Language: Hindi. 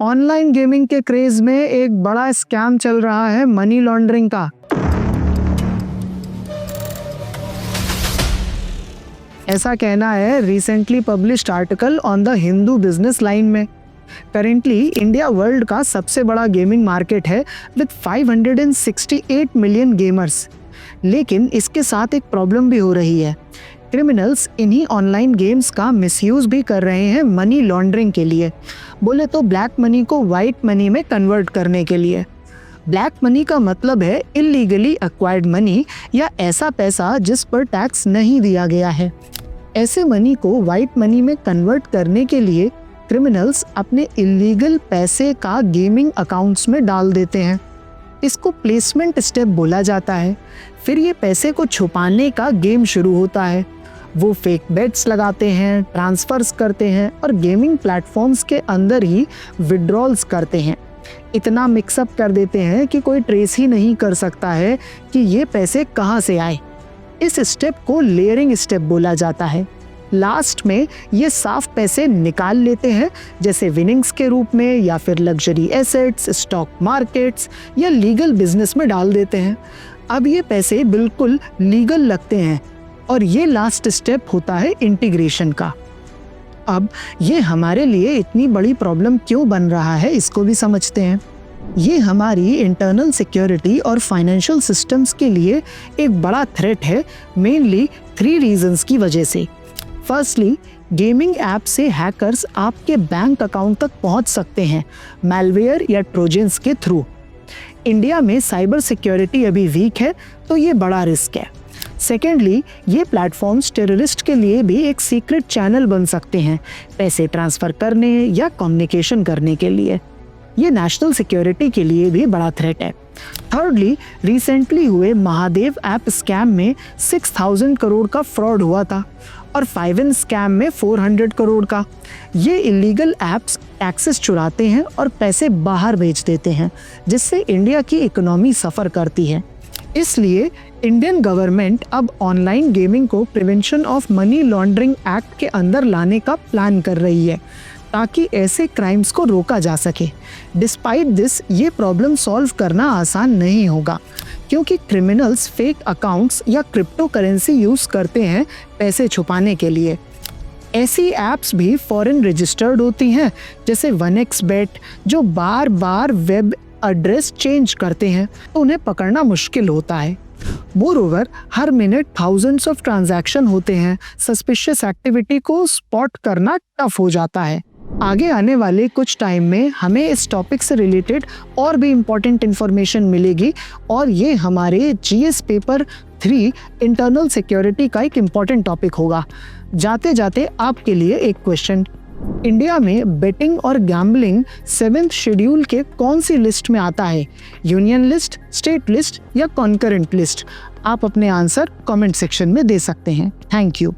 ऑनलाइन गेमिंग के क्रेज में एक बड़ा स्कैम चल रहा है मनी लॉन्ड्रिंग का। ऐसा कहना है recently published article on the Hindu business line में। करेंटली इंडिया वर्ल्ड का सबसे बड़ा गेमिंग मार्केट है विद 568 मिलियन गेमर्स। लेकिन इसके साथ एक प्रॉब्लम भी हो रही है। क्रिमिनल्स इन्हीं ऑनलाइन गेम्स का मिसयूज भी कर रहे हैं मनी लॉन्ड्रिंग के लिए, बोले तो ब्लैक मनी को वाइट मनी में कन्वर्ट करने के लिए। ब्लैक मनी का मतलब है इलीगली एक्वायर्ड मनी या ऐसा पैसा जिस पर टैक्स नहीं दिया गया है। ऐसे मनी को वाइट मनी में कन्वर्ट करने के लिए क्रिमिनल्स अपने इलीगल पैसे का गेमिंग अकाउंट्स में डाल देते हैं। इसको प्लेसमेंट स्टेप बोला जाता है। फिर ये पैसे को छुपाने का गेम शुरू होता है। वो फेक बेट्स लगाते हैं, ट्रांसफर्स करते हैं और गेमिंग प्लेटफॉर्म्स के अंदर ही विड्रॉल्स करते हैं। इतना मिक्सअप कर देते हैं कि कोई ट्रेस ही नहीं कर सकता है कि ये पैसे कहाँ से आए। इस स्टेप को लेयरिंग स्टेप बोला जाता है। लास्ट में ये साफ पैसे निकाल लेते हैं, जैसे विनिंग्स के रूप में या फिर लग्जरी एसेट्स, स्टॉक मार्केट्स या लीगल बिजनेस में डाल देते हैं। अब ये पैसे बिल्कुल लीगल लगते हैं और ये लास्ट स्टेप होता है इंटीग्रेशन का। अब ये हमारे लिए इतनी बड़ी प्रॉब्लम क्यों बन रहा है, इसको भी समझते हैं। ये हमारी इंटरनल सिक्योरिटी और फाइनेंशियल सिस्टम्स के लिए एक बड़ा थ्रेट है, मेनली 3 रीजंस की वजह से। फर्स्टली, गेमिंग ऐप से हैकर्स आपके बैंक अकाउंट तक पहुंच सकते हैं मैलवेयर या ट्रोजन्स के थ्रू। इंडिया में साइबर सिक्योरिटी अभी वीक है, तो ये बड़ा रिस्क है। सेकेंडली, ये प्लेटफॉर्म्स टेररिस्ट के लिए भी एक सीक्रेट चैनल बन सकते हैं पैसे ट्रांसफ़र करने या कम्युनिकेशन करने के लिए। ये नेशनल सिक्योरिटी के लिए भी बड़ा थ्रेट है। थर्डली, रिसेंटली हुए महादेव ऐप स्कैम में 6000 करोड़ का फ्रॉड हुआ था और 5N स्कैम में 400 करोड़ का। ये इलीगल ऐप्स टैक्सेस चुराते हैं और पैसे बाहर भेज देते हैं, जिससे इंडिया की इकोनॉमी सफ़र करती है। इसलिए इंडियन गवर्नमेंट अब ऑनलाइन गेमिंग को prevention of money laundering act के अंदर लाने का प्लान कर रही है, ताकि ऐसे क्राइम्स को रोका जा सके। डिस्पाइट दिस, ये प्रॉब्लम सॉल्व करना आसान नहीं होगा, क्योंकि क्रिमिनल्स फेक अकाउंट्स या क्रिप्टो करेंसी यूज़ करते हैं पैसे छुपाने के लिए। ऐसी ऐप्स भी फॉरेन रजिस्टर्ड होती हैं, जैसे 1xBet, जो बार बार वेब एड्रेस चेंज करते हैं, तो उन्हें पकड़ना मुश्किल होता है। Moreover, her minute thousands of transaction होते हैं। सस्पिशियस एक्टिविटी को स्पॉट करना टफ हो जाता है। आगे आने वाले कुछ टाइम में हमें इस टॉपिक से रिलेटेड और भी इम्पोर्टेंट इन्फॉर्मेशन मिलेगी, और ये हमारे GS पेपर 3 इंटरनल सिक्योरिटी का एक इम्पॉर्टेंट टॉपिक होगा। जाते जाते आपके लिए एक क्वेश्चन, इंडिया में बेटिंग और गैम्बलिंग 7th शेड्यूल के कौन सी लिस्ट में आता है? यूनियन लिस्ट, स्टेट लिस्ट या कॉन्करेंट लिस्ट? आप अपने आंसर कमेंट सेक्शन में दे सकते हैं। Thank you.